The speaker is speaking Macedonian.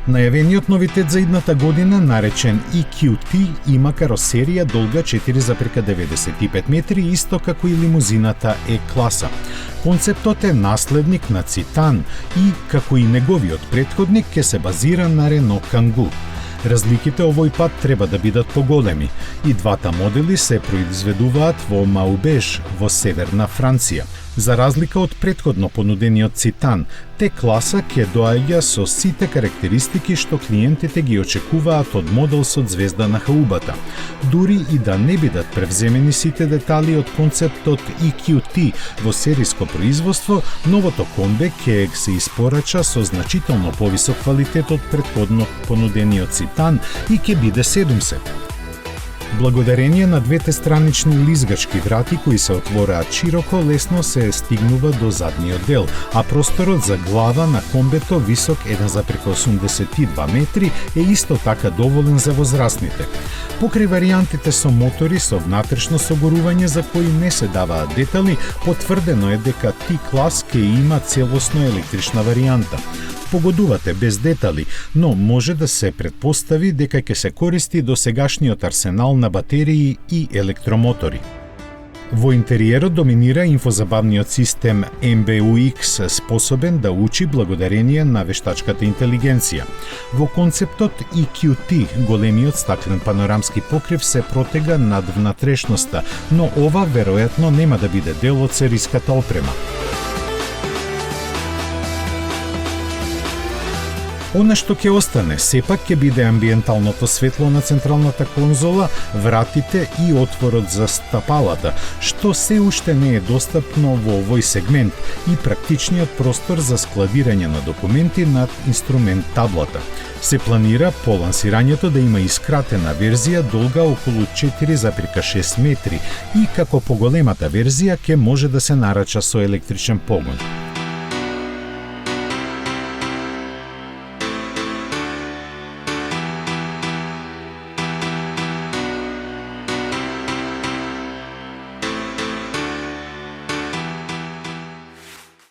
Најавениот новитет за идната година, наречен EQT, има каросерија долга 4,95 метри, исто како и лимузината E-класа. Концептот е наследник на Цитан и, како и неговиот претходник, ќе се базира на Рено Кангу. Разликите овој пат треба да бидат поголеми. И двата модели се произведуваат во Маубеж, во северна Франција. За разлика од претходно понудениот Цитан, Т-класа ќе доаѓа со сите карактеристики што клиентите ги очекуваат од модел со звезда на хаубата. Дури и да не бидат превземени сите детали од концептот EQT во сериско производство, новото комбе ќе се испорача со значително повисок квалитет од претходно понудениот Цитан и ќе биде 7 Благодарение на двете странични лизгачки врати кои се отвораат широко, лесно се стигнува до задниот дел, а просторот за глава на комбето висок 1,82 метри е исто така доволен за возрастните. Покрај варијантите со мотори со внатрешно согорување за кои не се даваат детали, потврдено е дека T-клас ќе има целосно електрична варијанта. Погодувате без детали, но може да се претпостави дека ќе се користи досегашниот арсенал на батерии и електромотори. Во интериерот доминира инфозабавниот систем MBUX, способен да учи благодарение на вештачката интелигенција. Во концептот EQT, големиот стаклен панорамски покрив се протега над внатрешноста, но ова веројатно нема да биде дел од сериската опрема. Она што ќе остане, сепак ќе биде амбиенталното светло на централната конзола, вратите и отворот за стапалата, што се уште не е достапно во овој сегмент, и практичниот простор за складирање на документи над инструмент таблата. Се планира по лансирањето да има искратена верзија долга околу 4,6 метри и како поголемата верзија ќе може да се нарача со електричен погон.